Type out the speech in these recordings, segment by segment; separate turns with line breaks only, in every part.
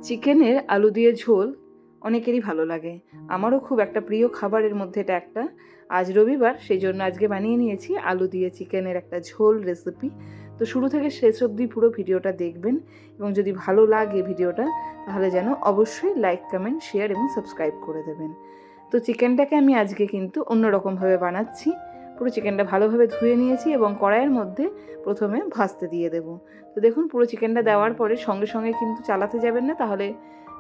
চিকেনের আলু দিয়ে ঝোল অনেকেরই ভালো লাগে, আমারও খুব একটা প্রিয় খাবারের মধ্যে এটা একটা। আজ রবিবার, সেই জন্য আজকে বানিয়ে নিয়েছি আলু দিয়ে চিকেনের একটা ঝোল রেসিপি। তো শুরু থেকে শেষ অবধি পুরো ভিডিওটা দেখবেন, এবং যদি ভালো লাগে ভিডিওটা তাহলে যেন অবশ্যই লাইক, কমেন্ট, শেয়ার এবং সাবস্ক্রাইব করে দেবেন। তো চিকেনটাকে আমি আজকে কিন্তু অন্যরকমভাবে বানাচ্ছি। পুরো চিকেনটা ভালোভাবে ধুয়ে নিয়েছি এবং কড়াইয়ের মধ্যে প্রথমে ভাজতে দিয়ে দেব। তো দেখুন, পুরো চিকেনটা দেওয়ার পরে সঙ্গে সঙ্গে কিন্তু চালাতে যাবেন না, তাহলে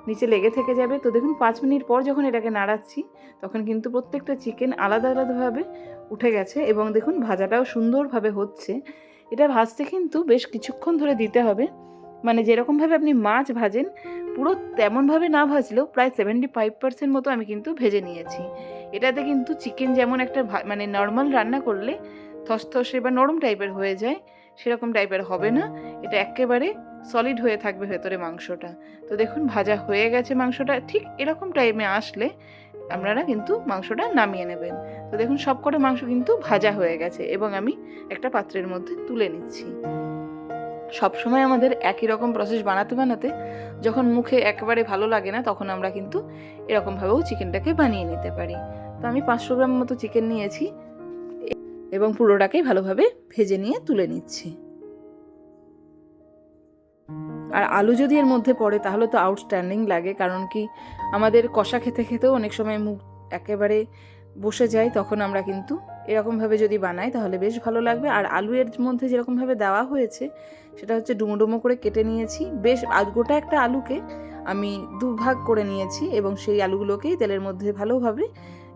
নিচে লেগে থেকে যাবে। তো দেখুন 5 মিনিট পর যখন এটাকে নাড়াচ্ছি, তখন কিন্তু প্রত্যেকটা চিকেন আলাদা আলাদাভাবে উঠে গেছে এবং দেখুন ভাজাটাও সুন্দরভাবে হচ্ছে। এটা ভাজতে কিন্তু বেশ কিছুক্ষণ ধরে দিতে হবে, মানে যেরকমভাবে আপনি মাছ ভাজেন পুরো তেমনভাবে না ভাজলেও প্রায় 75% মতো আমি কিন্তু ভেজে নিয়েছি। এটাতে কিন্তু চিকেন যেমন একটা মানে নর্মাল রান্না করলে থসথসে বা নরম টাইপের হয়ে যায়, সেরকম টাইপের হবে না। এটা একেবারে সলিড হয়ে থাকবে ভেতরে মাংসটা। তো দেখুন ভাজা হয়ে গেছে মাংসটা, ঠিক এরকম টাইমে আসলে আপনারা কিন্তু মাংসটা নামিয়ে নেবেন। তো দেখুন সবকটা মাংস কিন্তু ভাজা হয়ে গেছে এবং আমি একটা পাত্রের মধ্যে তুলে নিচ্ছি। সবসময় আমাদের একই রকম প্রসেস বানাতে বানাতে যখন মুখে একেবারে ভালো লাগে না, তখন আমরা কিন্তু এরকমভাবেও চিকেনটাকে বানিয়ে নিতে পারি। তো আমি 500 গ্রাম মতো চিকেন নিয়েছি এবং পুরোটাকে ভালোভাবে ভেজে নিয়ে তুলে নিচ্ছি। আর আলু যদি এর মধ্যে পড়ে তাহলে তো আউটস্ট্যান্ডিং লাগে, কারণ কি আমাদের কষা খেতে খেতেও অনেক সময় মুখ একেবারে বসে যায়, তখন আমরা কিন্তু এরকমভাবে যদি বানাই তাহলে বেশ ভালো লাগবে। আর আলু এর মধ্যে যেরকমভাবে দেওয়া হয়েছে সেটা হচ্ছে ডুমো ডুমো করে কেটে নিয়েছি। বেশ গোটা একটা আলুকে আমি 2 ভাগ করে নিয়েছি এবং সেই আলুগুলোকেই তেলের মধ্যে ভালোভাবে,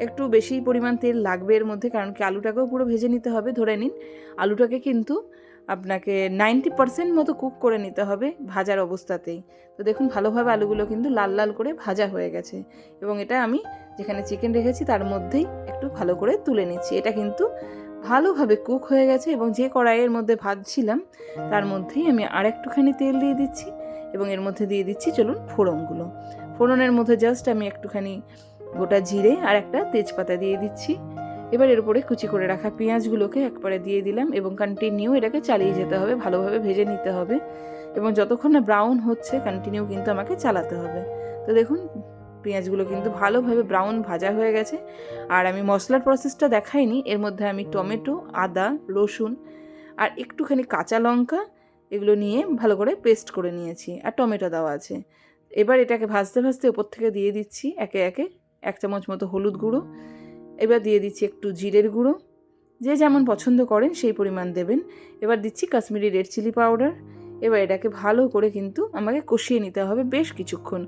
একটু বেশি পরিমাণ তেল লাগবে এর মধ্যে, কারণ কি আলুটাকেও পুরো ভেজে নিতে হবে। ধরে নিন আলুটাকে কিন্তু আপনাকে 90% মতো কুক করে নিতে হবে ভাজার অবস্থাতেই। তো দেখুন ভালোভাবে আলুগুলো কিন্তু লাল লাল করে ভাজা হয়ে গেছে এবং এটা আমি যেখানে চিকেন রেখেছি তার মধ্যেই একটু ভালো করে তুলে নিচ্ছি। এটা কিন্তু ভালোভাবে কুক হয়ে গেছে এবং যে কড়াইয়ের মধ্যে ভাজছিলাম তার মধ্যেই আমি আর একটুখানি তেল দিয়ে দিচ্ছি এবং এর মধ্যে দিয়ে দিচ্ছি চলুন ফোড়নগুলো। ফোড়নের মধ্যে জাস্ট আমি একটুখানি গোটা জিরে আর একটা তেজপাতা দিয়ে দিচ্ছি। এবার এর উপরে কুচি করে রাখা পেঁয়াজগুলোকে একবারে দিয়ে দিলাম এবং কন্টিনিউ এটাকে চালিয়ে যেতে হবে, ভালোভাবে ভেজে নিতে হবে এবং যতক্ষণ না ব্রাউন হচ্ছে কন্টিনিউ কিন্তু আমাকে চালাতে হবে। তো দেখুন পেঁয়াজগুলো কিন্তু ভালোভাবে ব্রাউন ভাজা হয়ে গেছে। আর আমি মশলার প্রসেসটা দেখাইনি, এর মধ্যে আমি টমেটো, আদা, রসুন আর একটুখানি কাঁচা লঙ্কা এগুলো নিয়ে ভালো করে পেস্ট করে নিয়েছি, আর টমেটো দেওয়া আছে। এবার এটাকে ভাজতে ভাজতে ওপর থেকে দিয়ে দিচ্ছি একে একে 1 চামচ মতো হলুদ গুঁড়ো, এবার দিয়ে দিচ্ছি একটু জিরের গুঁড়ো, যে যেমন পছন্দ করেন সেই পরিমাণ দেবেন। এবার দিচ্ছি কাশ্মীরি রেড চিলি পাউডার। এবার এটাকে ভালো করে কিন্তু আমাকে কষিয়ে নিতে হবে বেশ কিছুক্ষণ,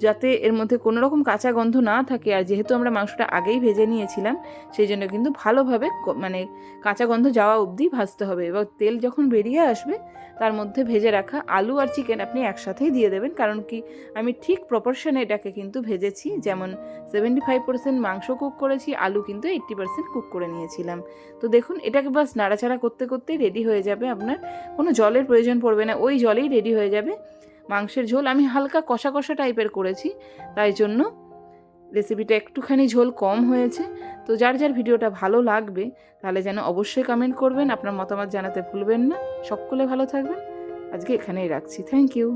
যাতে এর মধ্যে কোনো রকম কাঁচা গন্ধ না থাকে। আর যেহেতু আমরা মাংসটা আগেই ভেজে নিয়েছিলাম, সেই জন্য কিন্তু ভালোভাবে মানে কাঁচা গন্ধ যাওয়া অবধি ভাজতে হবে। এবার তেল যখন বেরিয়ে আসবে তার মধ্যে ভেজে রাখা আলু আর চিকেন আপনি একসাথেই দিয়ে দেবেন, কারণ কি আমি ঠিক প্রপোর্শনে এটাকে কিন্তু ভেজেছি। যেমন 75% মাংস কুক করেছি, আলু কিন্তু 80% কুক করে নিয়েছিলাম। তো দেখুন এটাকে বাস নাড়াচাড়া করতে করতেই রেডি হয়ে যাবে, আপনার কোনো জলের প্রয়োজন পড়বে না, ওই জলেই রেডি হয়ে যাবে মাংসের ঝোল। আমি হালকা কষা কষা টাইপের করেছি, তাই জন্য রেসিপিটা একটুখানি ঝোল কম হয়েছে। তো যার যার ভিডিওটা ভালো লাগবে তাহলে যেন অবশ্যই কমেন্ট করবেন, আপনার মতামত জানাতে ভুলবেন না। সকলে ভালো থাকবেন, আজকে এখানেই রাখছি। Thank you.